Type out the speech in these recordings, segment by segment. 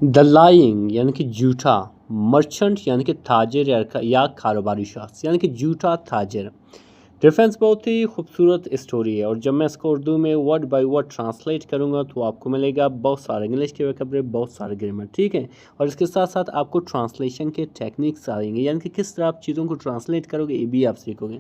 दलाइंग यानी कि झूठा, मर्चेंट यानी कि ताजिर या कारोबारी शख्स यानी कि झूठा ताजिर। रेफरेंस बहुत ही खूबसूरत स्टोरी है और जब मैं इसको उर्दू में वर्ड बाय वर्ड ट्रांसलेट करूँगा तो आपको मिलेगा बहुत सारे इंग्लिश के वोकैबुलरी, बहुत सारे ग्रामर, ठीक है। और इसके साथ साथ आपको ट्रांसलेशन के टेक्निक्स आएंगे, यानी कि किस तरह आप चीज़ों को ट्रांसलेट करोगे ये भी आप सीखोगे।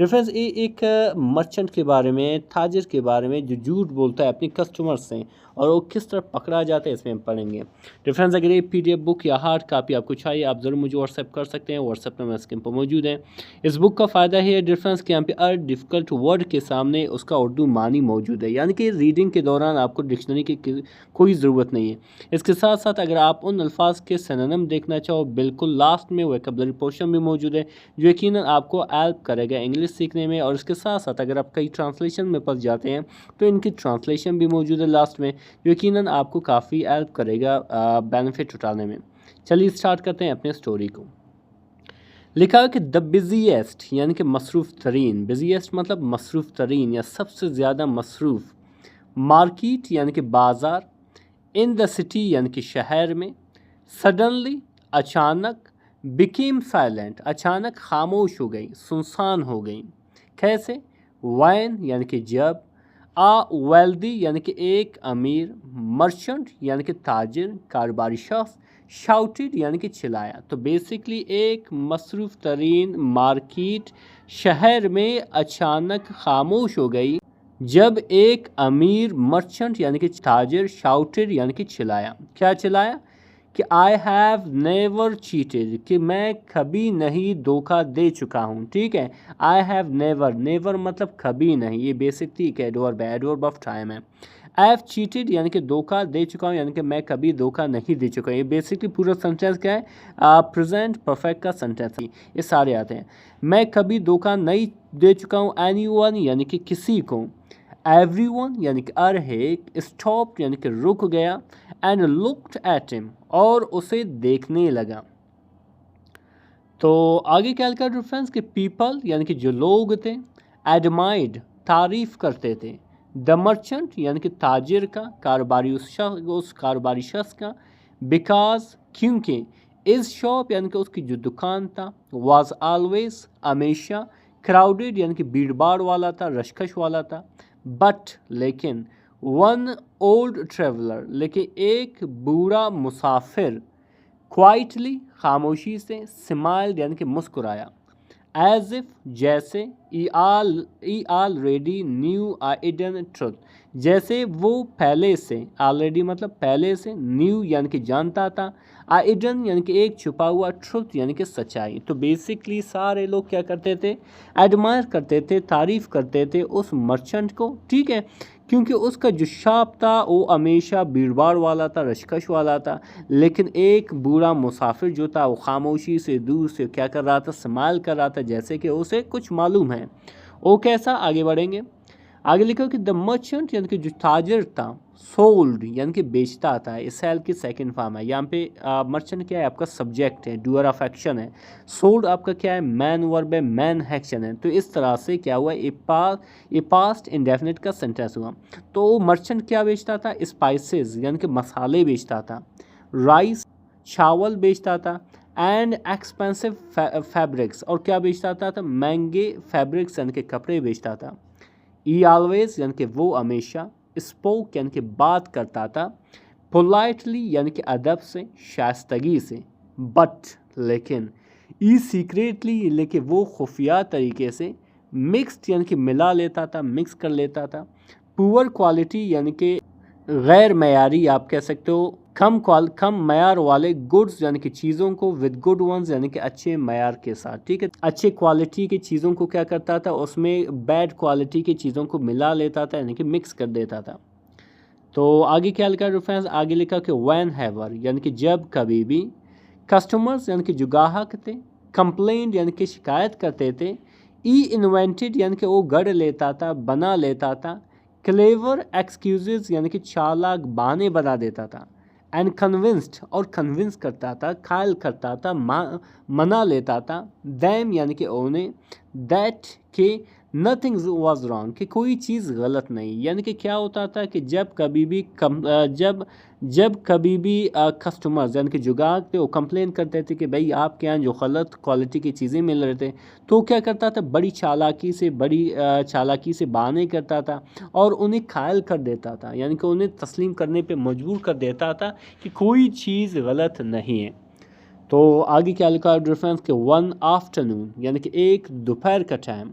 रेफरेंस ये एक मर्चेंट के बारे में, ताजिर के बारे में जो झूठ बोलता है अपने कस्टमर से और वो किस तरह पकड़ा जाता है इसमें हम पढ़ेंगे। रेफरेंस अगर ये PDF बुक या हार्ड कापी आपको चाहिए आप ज़रूर मुझे व्हाट्सएप कर सकते हैं, व्हाट्सएप नंबर स्क्रीन पर मौजूद है। इस बुक का फ़ायदा है डिफरेंस कि यहाँ पे हर डिफ़िकल्ट वर्ड के सामने उसका उर्दू मानी मौजूद है, यानी कि रीडिंग के दौरान आपको डिक्शनरी की कोई ज़रूरत नहीं है। इसके साथ साथ अगर आप उन अल्फाज के सिनोनिम देखना चाहो, बिल्कुल लास्ट में वोकैबुलरी पोर्शन भी मौजूद है जो यकीनन आपको हेल्प करेगा इंग्लिश सीखने में। और इसके साथ साथ अगर आप कई ट्रांसलेशन में फंस जाते हैं तो इनकी ट्रांसलेशन भी मौजूद है लास्ट में, जो यकीनन आपको काफ़ी हेल्प करेगा बेनिफिट उठाने में। चलिए स्टार्ट करते हैं अपने स्टोरी को। लिखा है कि द बिज़ीएस्ट यानी कि मसरूफ़ तरीन, बिज़ीएस्ट मतलब मसरूफ़ तरीन या सबसे ज़्यादा मसरूफ़, मार्केट यानी कि बाज़ार, इन द सिटी यानी कि शहर में, सडनली अचानक, बिकेम साइलेंट अचानक खामोश हो गई, सुनसान हो गई। कैसे? वैन यानी कि जब, आ वेल्दी यानी कि एक अमीर, मर्चेंट यानी कि ताजिर कारोबारी शख्स, शाउटेड यानी कि चिल्लाया। तो बेसिकली एक मसरूफ़ तरीन मार्केट शहर में अचानक खामोश हो गई जब एक अमीर मर्चेंट यानी कि ताजिर शाउटेड यानी कि चिल्लाया। क्या चिल्लाया? कि आई हैव नेवर चीटेड, कि मैं कभी नहीं धोखा दे चुका हूँ, ठीक है। आई हैव नेवर, नेवर मतलब कभी नहीं, ये बेसिकली एक एडवर्ब ऑफ टाइम है। आई हैव चीटेड यानी कि धोखा दे चुका हूँ, यानी कि मैं कभी धोखा नहीं दे चुका। ये बेसिकली पूरा सेंटेंस क्या है? प्रेजेंट परफेक्ट का सेंटेंस है, ये सारे आते हैं। मैं कभी धोखा नहीं दे चुका हूँ एनीवन यानी कि किसी को, एवरीवन यानी कि हर एक, स्टॉप यानी कि रुक गया, एंड लुक्ड एट हिम और उसे देखने लगा। तो आगे क्या लिखा रेफरेंस कि पीपल यानी कि जो लोग थे, एडमाइड तारीफ करते थे, द मर्चेंट यानी कि ताजिर का, कारोबारी उस कारोबारी शख्स का, बिकॉज क्योंकि, इस शॉप यानी कि उसकी जो दुकान था, वाज ऑलवेज हमेशा, क्राउडेड यानी कि भीड़ भाड़ वाला था, रशकश वाला था, बट लेकिन, वन ओल्ड ट्रेवलर लेकिन एक बूढ़ा मुसाफिर, क्वाइटली खामोशी से, स्माइल्ड यानी कि मुस्कुराया, एज इफ जैसे, ई ऑलरेडी न्यू आ इडन ट्रुथ, जैसे वो पहले से, ऑलरेडी मतलब पहले से, न्यू यानी कि जानता था, आ इडन यानी कि एक छुपा हुआ, ट्रुथ यानी कि सच्चाई। तो बेसिकली सारे लोग क्या करते थे? एडमायर करते थे, तारीफ करते थे उस मर्चेंट को, ठीक है, क्योंकि उसका जो शॉप था वो हमेशा भीड़ भाड़ वाला था, रशकश वाला था। लेकिन एक बूढ़ा मुसाफिर जो था वो खामोशी से दूर से क्या कर रहा था? स्माइल कर रहा था, जैसे कि उसे कुछ मालूम है। वो कैसा? आगे बढ़ेंगे। आगे लिखो कि द मर्चेंट यानी कि जो ताजिर था, सोल्ड यानी कि बेचता था, इस सेल की सेकंड फॉर्म है। यहाँ पे मर्चेंट क्या है? आपका सब्जेक्ट है, डूअर ऑफ एक्शन है। सोल्ड आपका क्या है? मैन वर्ब है, मैन एक्शन है। तो इस तरह से क्या हुआ? ये पास्ट इंडेफिनिट का सेंटेंस हुआ। तो मर्चेंट क्या बेचता था? स्पाइसेस यानी कि मसाले बेचता था, राइस चावल बेचता था, एंड एक्सपेंसिव फैब्रिक्स, और क्या बेचता था? तो महंगे फैब्रिक्स यानी कि कपड़े बेचता था। ई ऑलवेज यानी कि वो हमेशा, स्पोक यानी कि बात करता था, पोलाइटली यानी कि अदब से, शाइस्तगी से, बट लेकिन, ई सीक्रेटली लेकिन वो खुफिया तरीके से, मिक्स्ड यानी कि मिला लेता था, मिक्स कर लेता था, पुअर क्वालिटी यानी कि गैर मयारी आप कह सकते हो, कम मयार वाले गुड्स यानी कि चीज़ों को, विद गुड वंस यानी कि अच्छे मयार के साथ, ठीक है। अच्छे क्वालिटी की चीज़ों को क्या करता था? उसमें बैड क्वालिटी की चीज़ों को मिला लेता था, यानी कि मिक्स कर देता था। तो आगे क्या लिखा रेफरेंस? आगे लिखा कि वैन हैवर यानी कि जब कभी भी, कस्टमर्स यानी कि जो ग्राहक थे, कंप्लेंट यानी कि शिकायत करते थे, ई इन्वेंटेड यानी कि वो गढ़ लेता था, बना लेता था, क्लेवर एक्सक्यूजेज यानी कि चालाक बहाने बना देता था, एंड कन्विंस्ड और कन्विंस करता था, खायल करता था, मना लेता था, दैम यानी कि उन्हें, दैट के नथिंग वॉज रॉन्ग, कि कोई चीज़ गलत नहीं। यानी कि क्या होता था कि जब कभी भी कस्टमर्स यानी कि जो ग्राहक थे वो कंप्लेन करते थे कि भाई आपके यहाँ जो गलत क्वालिटी की चीज़ें मिल रहे थे, तो क्या करता था, बड़ी चालाकी से बहाने करता था और उन्हें कायल कर देता था, यानी कि उन्हें तस्लीम करने पे मजबूर कर देता था कि कोई चीज़ गलत नहीं है। तो आगे क्या लिखा रेफरेंस के वन आफ्टरनून यानी कि एक दोपहर का टाइम,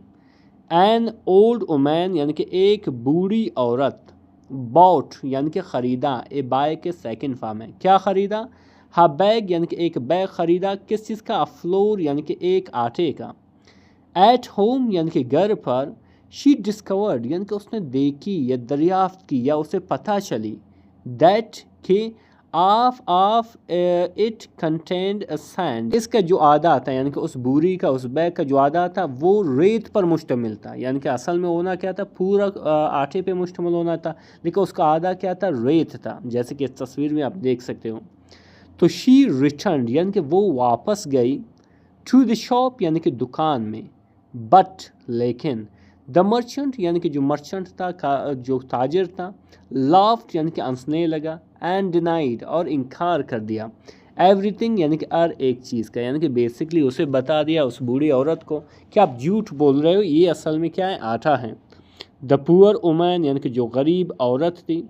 एन ओल्ड वुमन यानी कि एक बूढ़ी औरत, बॉट यानी कि ख़रीदा, ए बाय के सेकंड फॉर्म है, क्या ख़रीदा, हा बैग यानी कि एक बैग ख़रीदा, किस चीज़ का, फ्लोर यानी कि एक आटे का, एट होम यानी कि घर पर, शी डिस्कवर्ड यानी कि उसने देखी या दरियाफ्त की या उसे पता चली, दैट कि ऑफ इट कंटेंड सैंड, इसका जो आधा था यानी कि उस बूरी का, उस बैग का जो आधा था वो रेत पर मुश्तमिल था, यानी कि असल में होना क्या था, पूरा आटे पे मुश्तमिल होना था, लेकिन उसका आधा क्या था, रेत था, जैसे कि इस तस्वीर में आप देख सकते हो। तो शी रिटर्न यानी कि वो वापस गई, टू द शॉप यानी कि दुकान में, बट लेकिन, द मर्चेंट यानी कि जो मर्चेंट था, जो ताजिर था, लाफ्ट यानी कि हंसने लगा, एंड डिनाइड और इनकार कर दिया, एवरीथिंग यानी कि हर एक चीज़ का, यानी कि बेसिकली उसे बता दिया उस बूढ़ी औरत को कि आप झूठ बोल रहे हो, ये असल में क्या है, आटा है। द पुअर वुमन यानी कि जो गरीब औरत थी,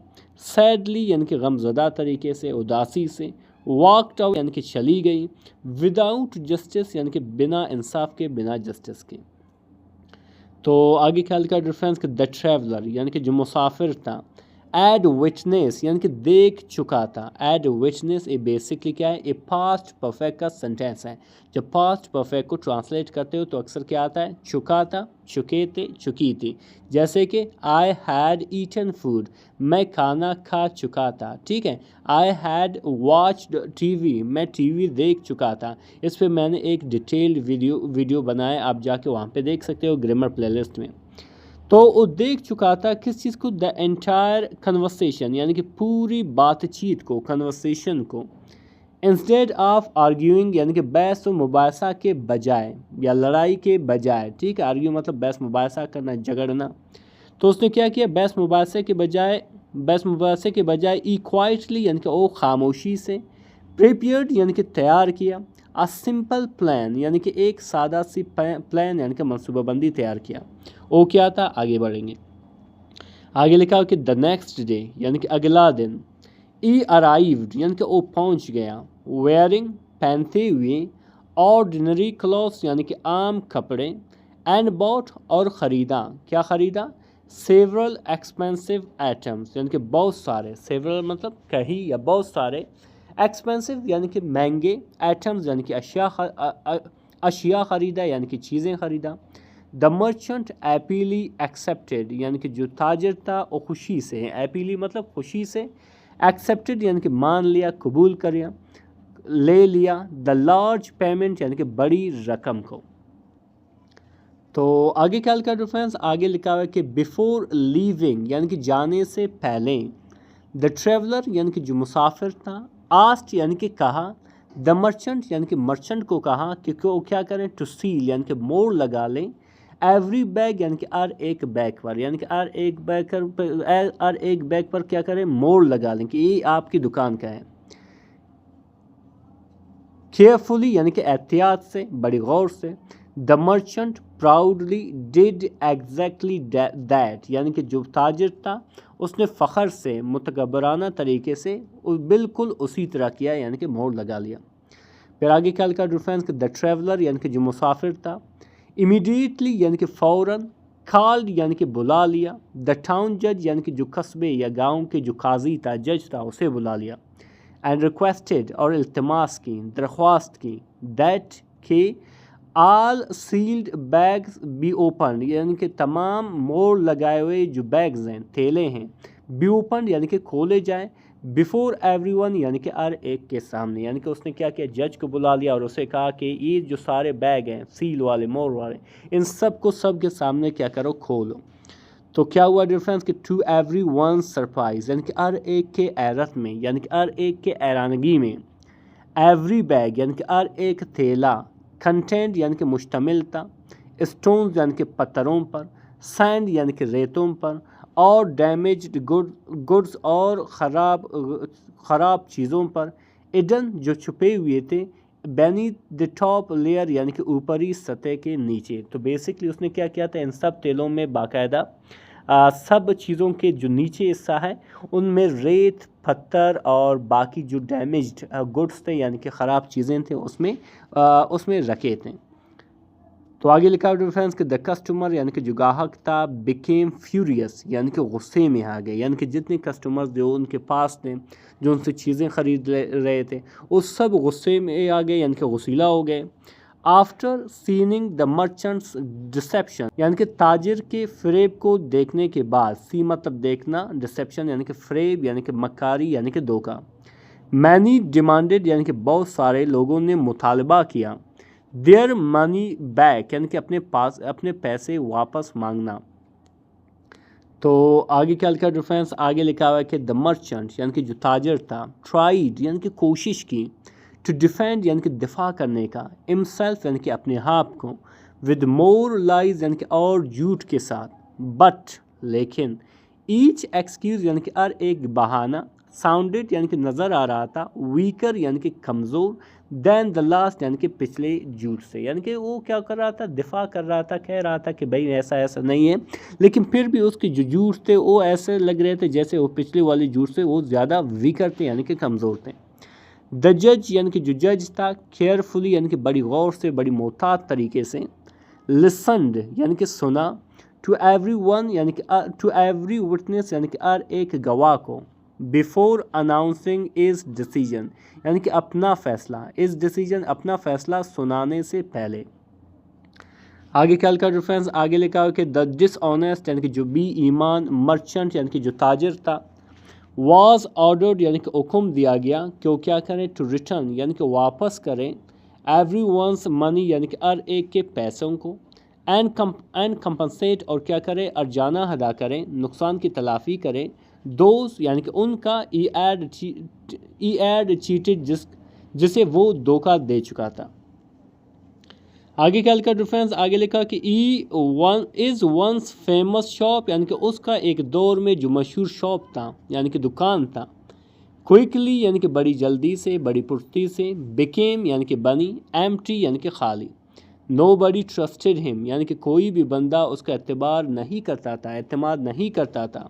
सैडली यानी कि गमज़दा तरीके से, उदासी से, वॉकड आउट यानी कि चली गई, विदाउट जस्टिस यानी कि बिना इंसाफ के, बिना जस्टिस के। तो आगे ख्याल का रेफरेंस कि द ट्रैवलर यानी कि जो मुसाफिर था, एड विटनेस यानी कि देख चुका था, एड विटनेस ए बेसिकली क्या है, ए पास्ट परफेक्ट का सेंटेंस है। जब पास्ट परफेक्ट को ट्रांसलेट करते हो तो अक्सर क्या आता है, चुका था, चुके थे, चुकी थी। जैसे कि आई हैड ईटन फूड, मैं खाना खा चुका था, ठीक है। आई हैड वॉच्ड टीवी, मैं टीवी देख चुका था। इस पर मैंने एक डिटेल्ड वीडियो बनाया, आप जाके वहाँ पे देख सकते हो ग्रामर प्लेलिस्ट में। तो वो देख चुका था किस चीज़ को, द एंटायर कन्वर्सेशन यानी कि पूरी बातचीत को, कन्वर्सेशन को, इंस्टेड ऑफ आर्ग्यूइंग यानी कि बहस व मुबासा के बजाय या लड़ाई के बजाय, ठीक है। आर्ग्यू मतलब बहस मुबासा करना, झगड़ना। तो उसने क्या किया, बहस मुबासे के बजाय ई क्वाइटली यानी कि वो खामोशी से, प्रिपेयर्ड यानी कि तैयार किया, अ सिंपल प्लान यानी कि एक सादा सी प्लान यानी कि मनसूबाबंदी तैयार किया। वो क्या था, आगे बढ़ेंगे। आगे लिखा कि द नेक्स्ट डे यानी कि अगला दिन, ई अराइव्ड यानी कि वो पहुंच गया, वेयरिंग पहनते हुए, ऑर्डिनरी क्लॉथ्स यानी कि आम कपड़े, एंड बॉट और ख़रीदा, क्या ख़रीदा, सेवरल एक्सपेंसिव आइटम्स यानी कि बहुत सारे, सेवरल मतलब कहीं या बहुत सारे, एक्सपेंसिव यानी कि महंगे, आइटम्स यानी कि अशिया ख़रीदा यानी कि चीज़ें ख़रीदा। द मर्चेंट एपीली एक्सेप्टेड यानी कि जो ताजिर था वो खुशी से, एपीली मतलब खुशी से, एक्सेप्टेड यानी कि मान लिया, कबूल कर लिया, ले लिया, द लार्ज पेमेंट यानी कि बड़ी रकम को। तो आगे क्या लिखा रेफरेंस, आगे लिखा हुआ है कि बिफोर लीविंग यानी कि जाने से पहले, द ट्रेवलर यानी कि जो मुसाफिर था, आस्ट यानी कि कहा, द मर्चेंट यानी कि मर्चेंट को कहा कि वो क्या करें, टू सील यानी कि मोड़ लगा लें, एवरी बैग यानी कि हर एक बैग पर, यानी कि हर एक बैग पर क्या करें, मोड़ लगा लें कि ये आपकी दुकान का है। केयरफुली यानी कि एहतियात से, बड़ी गौर से, the merchant proudly did exactly that यानी कि जो ताजिर था उसने फ़ख्र से, मुतकब्बराना तरीके से बिल्कुल उसी तरह किया, यानी कि मोड़ लगा लिया। फिर आगे क्या लिखा रेफरेंस कि द ट्रैवलर यानी कि जो मुसाफिर था, इमीडिएटली यानी कि फ़ौरन, कॉल्ड यानी कि बुला लिया, द टाउन जज यानी कि जो कस्बे या गांव के जो काजी था, जज था, उसे बुला लिया, एंड रिक्वेस्टेड और इल्तमास की, दरख्वास्त की, दैट के आल सील्ड बैग्स बी ओपन यानी कि तमाम मोड़ लगाए हुए जो बैग्स हैं, थैले हैं, बी ओपन यानी कि खोले जाए, बिफोर एवरीवन यानी कि हर एक के सामने। यानी कि उसने क्या किया, जज को बुला लिया और उसे कहा कि ये जो सारे बैग हैं, सील वाले, मोड़ वाले, इन सब को सब के सामने क्या करो, खोलो। तो क्या हुआ डिफरेंस कि टू एवरी वन सरप्राइज यानी कि हर एक के हैरत में, यानी कि हर एक के हैरानगी में, एवरी बैग यानी कि हर एक थैला, कंटेंट यानी कि मुश्तमिल था, स्टोन्स यानी कि पत्थरों पर, सैंड यानी कि रेतों पर, और डैमेज्ड गुड्स और ख़राब चीज़ों पर, इडन जो छुपे हुए थे, बेनीथ द टॉप लेयर यानी कि ऊपरी सतह के नीचे। तो बेसिकली उसने क्या किया था, इन सब तेलों में बाकायदा सब चीज़ों के जो नीचे हिस्सा है उनमें रेत, पत्थर और बाकी जो डैमेज्ड गुड्स थे यानी कि ख़राब चीज़ें थे उसमें रखे थे। तो आगे लिखा डिफरेंस कि द कस्टमर यानी कि जो ग्राहक था बिकेम फ्यूरियस यानी कि गुस्से में आ गए, यानी कि जितने कस्टमर्स जो उनके पास थे जो उनसे चीज़ें खरीद रहे थे वो सब गुस्से में आ गए यानी कि गुस्सीला हो गए। आफ्टर सीनिंग द मर्चेंट्स डिसेप्शन यानी कि ताजिर के फ़रेब को देखने के बाद, सी मतलब देखना, डिसेप्शन यानी कि फ़रेब यानी कि मक्कारी यानी कि धोखा। मैनी डिमांडेड यानी कि बहुत सारे लोगों ने मुतालबा किया, देयर मनी बैक यानी कि अपने पैसे वापस मांगना। तो आगे क्या लिखा डिफरेंस, आगे लिखा हुआ है कि द मर्चेंट यानी कि जो ताजर था, ट्राइड यानी कि कोशिश की, टू डिफेंड यानी कि दिफा करने का, हिमसेल्फ यानी कि अपने आप को, विद मोर लाइज यानी कि और झूठ के साथ, बट लेकिन, ईच एक्सक्यूज़ यानी कि हर एक बहाना, साउंडेड यानी कि नज़र आ रहा था, वीकर यानी कि कमज़ोर, दैन द लास्ट यानी कि पिछले झूठ से। यानी कि वो क्या कर रहा था, दिफा कर रहा था, कह रहा था कि भाई ऐसा ऐसा नहीं है, लेकिन फिर भी उसके जो झूठ थे वो ऐसे लग रहे थे जैसे वो पिछले वाले झूठ से वो ज़्यादा वीकर थे यानी कि कमज़ोर थे। द जज यानी कि जो जज था, केयरफुली यानी कि बड़ी गौर से, बड़ी मोहतात तरीके से, लिसनड यानी कि सुना, टू एवरी वन यानी कि टू एवरी विटनेस यानी कि हर एक गवाह को, बिफोर अनाउंसिंग इस डिसीजन यानी कि अपना फैसला, इस डिसीजन अपना फैसला सुनाने से पहले। आगे क्या लिखा डिफरेंस, आगे लिखा हो कि द डिसऑनेस्ट यानी कि जो बी ईमान मर्चेंट यानी कि जो ताजिर था, वॉज ऑर्डर्ड यानी कि हुक्म दिया गया कि वो क्या करें, टू रिटर्न यानी कि वापस करें, एवरी वंस मनी यानी कि हर एक के पैसों को, एंड कंपनसेट और क्या करें, अर्जाना अदा करें, नुकसान की तलाफ़ी करें, दोज यानी कि उनका, ई एड चीटेड जिसे वो धोखा दे चुका था। आगे क्या लिखा डिफरेंस, आगे लिखा कि इज़ वंस फेमस शॉप यानी कि उसका एक दौर में जो मशहूर शॉप था यानी कि दुकान था, क्विकली यानी कि बड़ी जल्दी से, बड़ी फुर्ती से, बिकेम यानी कि बनी, एम्प्टी यानी कि खाली, नोबडी ट्रस्टेड हिम यानी कि कोई भी बंदा उसका एतमाद नहीं करता था,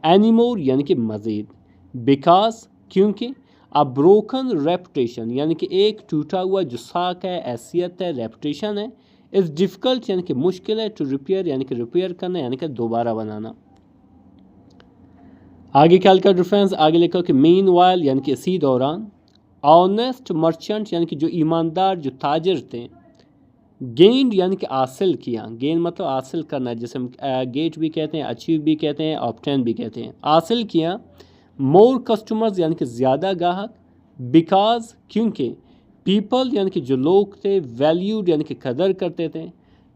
एनीमोर यानी कि मज़ीद, बिकॉज क्योंकि, अ ब्रोकन रेपुटेशन यानी कि एक टूटा हुआ जो साख है, हैसियत है, रेपुटेशन है, इज़ डिफ़िकल्ट यानी कि मुश्किल है, टू रिपेयर यानी कि रिपेयर करना यानी कि दोबारा बनाना। आगे क्या लिखा डिफरेंस, आगे लिखा कि मीन वाइल यानी कि इसी दौरान, ऑनेस्ट मर्चेंट यानी कि जो ईमानदार जो ताजर थे, गेंड यानी कि हासिल किया, गेंद मतलब हासिल करना, जैसे हम गेट भी कहते हैं, अचीव भी कहते हैं, ऑब्टेन भी कहते हैं, हासिल किया, मोर कस्टमर्स यानी कि ज़्यादा ग्राहक, बिकॉज क्योंकि, पीपल यानी कि जो लोग थे, वैल्यूड यानी कि कदर करते थे,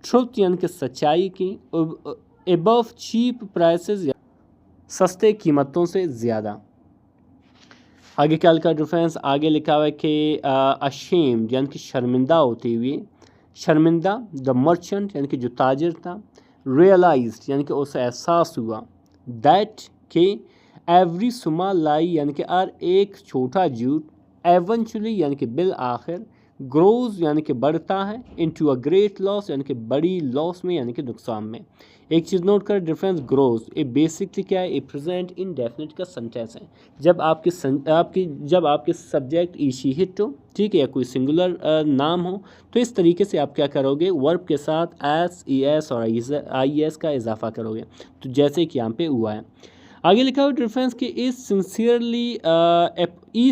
ट्रुथ यानी कि सच्चाई की, एबव चीप प्राइसेस सस्ते कीमतों से ज़्यादा। आगे क्या लिखा डिफरेंस, आगे लिखा हुआ है कि अशेम्ड यानी कि शर्मिंदा होते हुए, शर्मिंदा, द मर्चेंट यानी कि जो ताजिर था, रियलाइज्ड यानी कि उसे एहसास हुआ, दैट के, एवरी सुमा लाई यानी कि हर एक छोटा झूठ, एवेंचुअली यानी कि बिल आखिर, ग्रोज यानी कि बढ़ता है, इनटू अ ग्रेट लॉस यानी कि बड़ी लॉस में यानी कि नुकसान में। एक चीज़ नोट कर डिफरेंस, ग्रोज ये बेसिकली क्या है, ये प्रेजेंट इंडेफिनिट का सेंटेंस है। जब आपके सब्जेक्ट ईशी हिट हो, ठीक है, या कोई सिंगुलर नाम हो, तो इस तरीके से आप क्या करोगे, वर्ब के साथ एस, ई एस और आई एस का इजाफा करोगे, तो जैसे कि यहाँ पे हुआ है। आगे लिखा हुआ डिफरेंस कि इज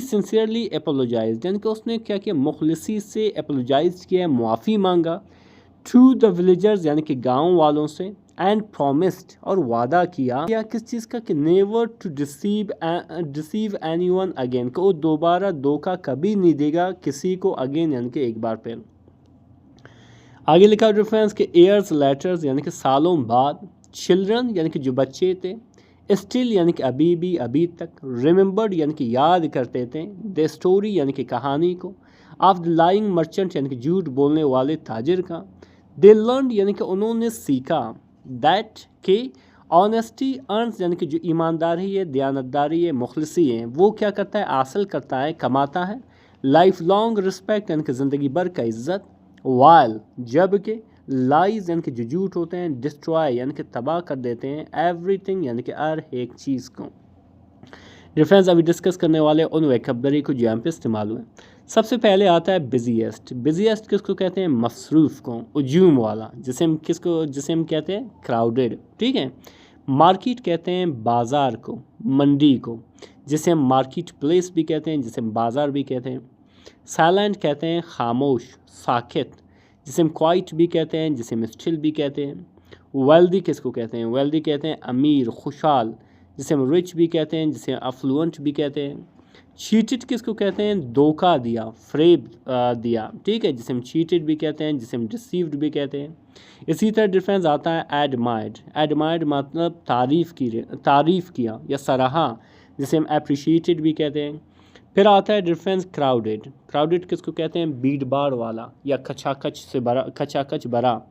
सिंसियरली एपोलोजाइज यानी कि उसने क्या किया, मुखलिसी से एपोलोजाइज किया, माफ़ी मांगा, टू द विलेजर्स यानी कि गाँव वालों से, एंड प्रॉमिस्ड और वादा किया किस चीज़ का, कि never to deceive anyone again, को दोबारा धोखा कभी नहीं देगा किसी को, अगेन यानी कि एक बार फिर। आगे लिखा डिफरेंस कि ईयर्स लेटर्स यानी कि सालों बाद, चिल्ड्रन यानी कि जो बच्चे थे, स्टिल यानी कि अभी भी, अभी तक, रिमेंबर्ड यानी कि याद करते थे, द स्टोरी यानी कि कहानी को, ऑफ द लाइंग मर्चेंट यानी कि झूठ बोलने वाले ताजिर का, दे लर्न यानी कि उन्होंने सीखा, दैट के ऑनेस्टी अर्न्स यानी कि जो ईमानदारी है, दयानतदारी है, मुखलसी है, वो क्या करता है, हासिल करता है, कमाता है लाइफ लॉन्ग रिस्पेक्ट यानी कि ज़िंदगी भर का इज़्ज़त, वाइल जबकि लाइज यानी कि जो झूठ होते हैं, डिस्ट्रॉय यानी कि तबाह कर देते हैं, एवरीथिंग यानी कि हर एक चीज़ को। डिफरेंस अभी डिस्कस करने वाले उन वोकैबुलरी को जो यहाँ पे इस्तेमाल हुए। सबसे पहले आता है बिजीएस्ट। बिजीएस्ट किसको कहते हैं, मसरूफ़ को, उजूम वाला, जिसे हम कहते हैं क्राउडेड, ठीक है। मार्केट कहते हैं बाज़ार को, मंडी को, जिसे हम मार्केट प्लेस भी कहते हैं, जिसे हम बाज़ार भी कहते हैं। साइलेंट कहते हैं खामोश, साकित, जिसे हम क्वाइट भी कहते हैं, जिसे हम स्टिल भी कहते हैं। वेल्दी किसको कहते हैं, वेल्दी कहते हैं अमीर, खुशहाल, जिसे हम रिच भी कहते हैं, जिसे अफ्लुएंट भी कहते हैं। चीटेड किसको कहते हैं, धोखा दिया, फ्रेब दिया, ठीक है, जिसे हम चीटेड भी कहते हैं, जिसे हम डिसीव्ड भी कहते हैं। इसी तरह डिफरेंस आता है एडमायर्ड। एडमायर्ड मतलब तारीफ़ किया या सराहा, जिसे हम अप्रिशिएटेड भी कहते हैं। फिर आता है डिफरेंस क्राउडेड। क्राउडेड किसको कहते हैं, भीड़ भाड़ वाला या खचाखच भरा,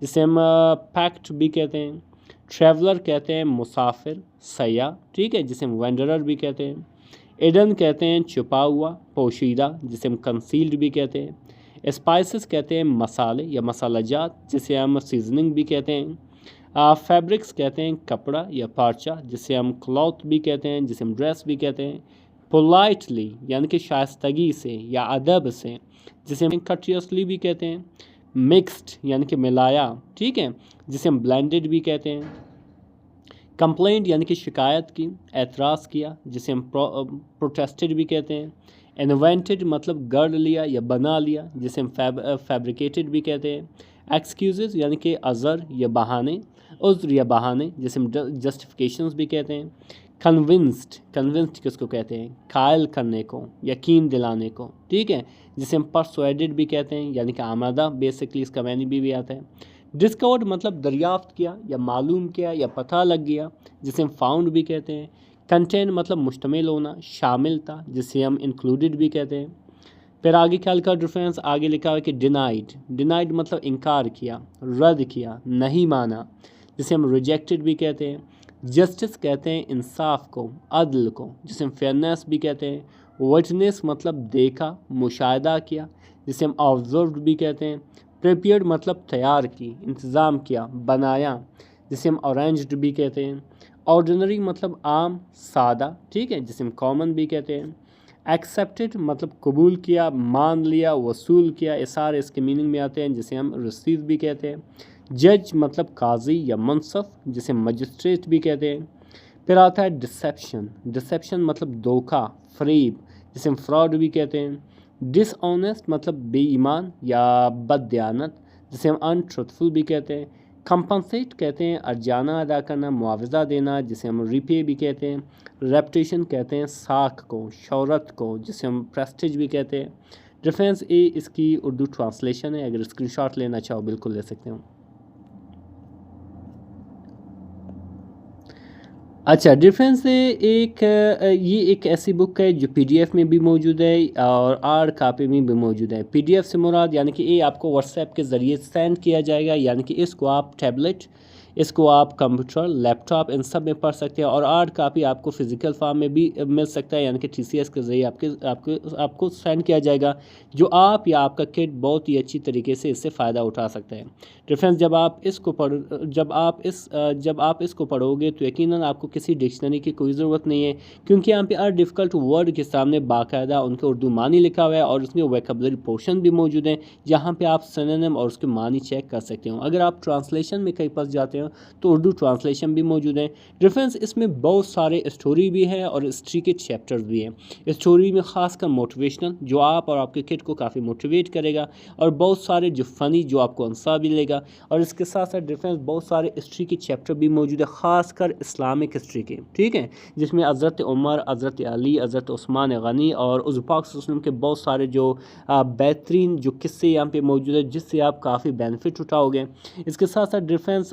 जिसे हम पैक्ड भी कहते हैं। ट्रैवलर कहते हैं मुसाफिर, सयाह, ठीक है, जिसे हम वेंडरर भी कहते हैं। एडन कहते हैं छुपा हुआ, पोशीदा, जिसे हम कंसील्ड भी कहते हैं। स्पाइसेस कहते हैं मसाले या मसालाजात, जिसे हम सीजनिंग भी कहते हैं। फैब्रिक्स कहते हैं कपड़ा या पार्चा, जिसे हम क्लॉथ भी कहते हैं, जिसे हम ड्रेस भी कहते हैं। पोलाइटली यानी कि शाइस्तगी से या अदब से, जिसे हम कटियसली भी कहते हैं। मिक्स्ड यानी कि मिलाया, ठीक है, जिसे हम ब्लेंडेड भी कहते हैं। कंप्लेंट यानी कि शिकायत की, एतराज़ किया, जिसे हम प्रोटेस्टेड भी कहते हैं। इन्वेंटेड मतलब गढ़ लिया या बना लिया, जिसे हम फैब्रिकेटेड भी कहते हैं। एक्सक्यूज़ यानी कि अज़र या बहाने, उज़्र या बहाने, जिसे हम जस्टिफिकेशंस भी कहते हैं। कन्विंस्ड किसको कहते हैं, कायल करने को, यकीन दिलाने को, ठीक है, जिसे हम परसुएडेड भी कहते हैं, यानी कि आमादा, बेसिकली इसका मैनी भी आता है। डिस्कवर्ड मतलब दरियाफ्त किया या मालूम किया या पता लग गया, जिसे हम फाउंड भी कहते हैं। कंटेन मतलब मुश्तमिल होना, शामिल था, जिसे हम इंक्लूडेड भी कहते हैं। फिर आगे ख्याल का डिफरेंस आगे लिखा हुआ कि डिनाइड मतलब इनकार किया, रद्द किया, नहीं माना, जिसे हम रिजेक्टेड भी कहते हैं। जस्टिस कहते हैं इंसाफ को, अदल को, जिसे हम फेयरनेस भी कहते हैं। विटनेस मतलब देखा, मुशाहिदा किया, जिसे हम ऑब्जर्व्ड भी कहते हैं। प्रिपेयर्ड मतलब तैयार की, इंतज़ाम किया, बनाया, जिसे हम अरेंज्ड भी कहते हैं। ऑर्डिनरी मतलब आम, सादा, ठीक है, जिसे हम कॉमन भी कहते हैं। एक्सेप्टेड मतलब कबूल किया, मान लिया, वसूल किया, ये सारे इसके मीनिंग में आते हैं, जिसे हम रिसीव भी कहते हैं। जज मतलब काजी या मुनसफ, जिसे मजिस्ट्रेट भी कहते हैं। फिर आता है डिसेप्शन मतलब धोखा, फरेब, जिसे हम फ्रॉड भी कहते हैं। डिसऑनेस्ट मतलब बेईमान या बददयानत, जिसे हम अनट्रुथफुल भी कहते हैं। कंपनसेट कहते हैं अर्जाना अदा करना, मुआवजा देना, जिसे हम रिपे भी कहते हैं। रेपुटेशन कहते हैं साख को, शोहरत को, जिसे हम प्रेस्टिज भी कहते हैं। रेफरेंस ए इसकी उर्दू ट्रांसलेशन है, अगर स्क्रीनशॉट लेना चाहो बिल्कुल ले सकते हो। अच्छा, डिफरेंस है ये एक ऐसी बुक है जो पीडीएफ में भी मौजूद है और हार्ड कापी में भी मौजूद है। पीडीएफ से मुराद यानी कि ये आपको व्हाट्सएप के ज़रिए सेंड किया जाएगा, यानी कि इसको आप टैबलेट, इसको आप कंप्यूटर, लैपटॉप, इन सब में पढ़ सकते हैं। और हार्ड कापी आपको फिज़िकल फॉर्म में भी मिल सकता है, यानी कि टीसीएस के ज़रिए आपको सेंड किया जाएगा, जो आप या आपका किड बहुत ही अच्छी तरीके से इससे फ़ायदा उठा सकते हैं। डिफरेंस जब आप इसको पढ़ोगे तो यकीनन आपको किसी डिक्शनरी की कोई ज़रूरत नहीं है, क्योंकि यहाँ पे हर डिफ़िकल्ट वर्ड के सामने बाकायदा उनके उर्दू मानी लिखा हुआ है और उसमें वोकैबुलरी पोर्शन भी मौजूद है, जहाँ पे आप सिनोनिम और उसके मानी चेक कर सकते हो। अगर आप ट्रांसलेशन में कहीं फंस जाते हो तो उर्दू ट्रांसलेशन भी मौजूद है। डिफरेंस इसमें बहुत सारे स्टोरी भी हैं और हिस्ट्री के चैप्टर्स भी हैं। स्टोरी में खासकर मोटिवेशनल, जो आप और आपके किड को काफ़ी मोटिवेट करेगा, और बहुत सारे जो फ़नी, जो आपको अंसा भी लेगा। और इसके साथ साथ डिफरेंस बहुत सारे हिस्ट्री के चैप्टर भी मौजूद है, ख़ासकर इस्लामिक हिस्ट्री के, ठीक है, जिसमें हज़रत उमर, हज़रत अली, हज़रत उस्मान गनी और उस पाक वसल्लम के बहुत सारे जो बेहतरीन जो किस्से यहाँ पे मौजूद है, जिससे आप काफ़ी बेनिफिट उठाओगे। इसके साथ साथ डिफरेंस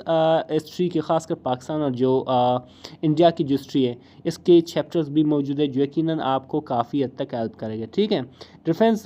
हिस्ट्री की, ख़ासकर पाकिस्तान और जो इंडिया की जो हिस्ट्री है इसके चैप्टर्स भी मौजूद है जो यकीनन आपको काफ़ी हद तक हेल्प करेगा। ठीक है फ्रेंड्स,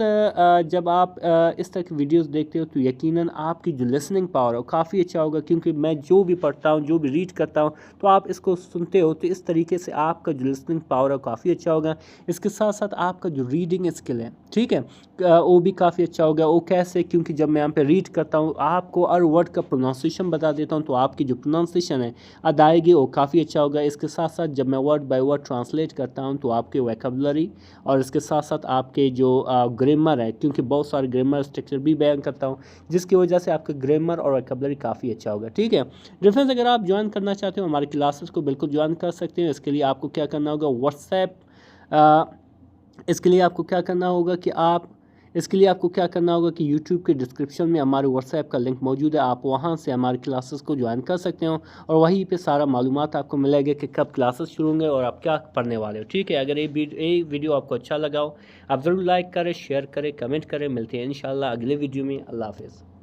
जब आप इस तरह की वीडियोस देखते हो तो यकीनन आपकी जो लिसनिंग पावर है काफ़ी अच्छा होगा, क्योंकि मैं जो भी पढ़ता हूँ, जो भी रीड करता हूँ, तो आप इसको सुनते हो तो इस तरीके से आपका जो लिसनिंग पावर है काफ़ी अच्छा होगा। इसके साथ साथ आपका जो रीडिंग स्किल है, ठीक है, वो भी काफ़ी अच्छा होगा। वो कैसे? क्योंकि जब मैं यहाँ पे रीड करता हूँ आपको हर वर्ड का प्रोनाउंसिएशन बता देता हूँ, तो आपकी जो प्रोनाउंसिएशन है अदायगी वो काफ़ी अच्छा होगा। इसके साथ साथ जब मैं वर्ड बाय वर्ड ट्रांसलेट करता हूँ तो आपके वोकैबुलरी और इसके साथ साथ आपके जो ग्रामर है, क्योंकि बहुत सारे ग्रामर स्ट्रक्चर भी बयान करता हूँ, जिसकी वजह से आपका ग्रामर और वोकैबुलरी काफ़ी अच्छा होगा। ठीक है डिफरेंस, अगर आप ज्वाइन करना चाहते हो हमारी क्लासेस को बिल्कुल ज्वाइन कर सकते हैं। इसके लिए आपको क्या करना होगा, व्हाट्सएप, इसके लिए आपको क्या करना होगा कि यूट्यूब के डिस्क्रिप्शन में हमारे व्हाट्सएप का लिंक मौजूद है, आप वहां से हमारी क्लासेस को ज्वाइन कर सकते हो और वहीं पे सारा मालूमात आपको मिलेगा कि कब क्लासेस शुरू होंगे और आप क्या पढ़ने वाले हो। ठीक है, अगर ये वीडियो आपको अच्छा लगा हो आप ज़रूर लाइक करें, शेयर करें, कमेंट करें। मिलते हैं इंशाल्लाह अगले वीडियो में। अल्लाह हाफिज़।